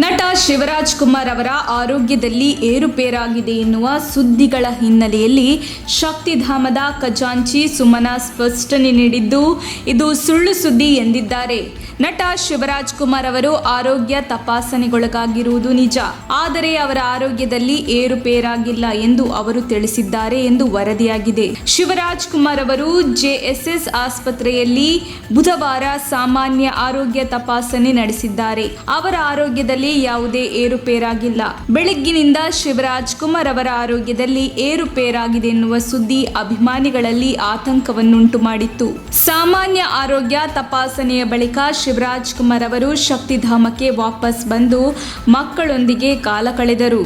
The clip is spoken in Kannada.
ನಟ ಶಿವರಾಜ್ ಕುಮಾರ್ ಅವರ ಆರೋಗ್ಯದಲ್ಲಿ ಏರುಪೇರಾಗಿದೆ ಎನ್ನುವ ಸುದ್ದಿಗಳ ಹಿನ್ನೆಲೆಯಲ್ಲಿ ಶಕ್ತಿಧಾಮದ ಖಜಾಂಚಿ ಸುಮನಾ ಸ್ಪಷ್ಟನೆ ನೀಡಿದ್ದು, ಇದು ಸುಳ್ಳು ಸುದ್ದಿ ಎಂದಿದ್ದಾರೆ. ನಟ ಶಿವರಾಜ್ ಕುಮಾರ್ ಅವರು ಆರೋಗ್ಯ ತಪಾಸಣೆಗೊಳಗಾಗಿರುವುದು ನಿಜ, ಆದರೆ ಅವರ ಆರೋಗ್ಯದಲ್ಲಿ ಏರುಪೇರಾಗಿಲ್ಲ ಎಂದು ಅವರು ತಿಳಿಸಿದ್ದಾರೆ ಎಂದು ವರದಿಯಾಗಿದೆ. ಶಿವರಾಜ್ ಕುಮಾರ್ ಅವರು ಜೆಎಸ್ಎಸ್ ಆಸ್ಪತ್ರೆಯಲ್ಲಿ ಬುಧವಾರ ಸಾಮಾನ್ಯ ಆರೋಗ್ಯ ತಪಾಸಣೆ ನಡೆಸಿದ್ದಾರೆ. ಅವರ ಆರೋಗ್ಯದಲ್ಲಿ ಯಾವುದೇ ಏರುಪೇರಾಗಿಲ್ಲ. ಬೆಳಗ್ಗಿನಿಂದ ಶಿವರಾಜ್ ಕುಮಾರ್ ಅವರ ಆರೋಗ್ಯದಲ್ಲಿ ಏರುಪೇರಾಗಿದೆ ಎನ್ನುವ ಸುದ್ದಿ ಅಭಿಮಾನಿಗಳಲ್ಲಿ ಆತಂಕವನ್ನುಂಟು ಮಾಡಿತ್ತು. ಸಾಮಾನ್ಯ ಆರೋಗ್ಯ ತಪಾಸಣೆಯ ಬಳಿಕ ಶಿವರಾಜ್ ಕುಮಾರ್ ಅವರು ಶಕ್ತಿಧಾಮಕ್ಕೆ ವಾಪಸ್ ಬಂದು ಮಕ್ಕಳೊಂದಿಗೆ ಕಾಲ ಕಳೆದರು.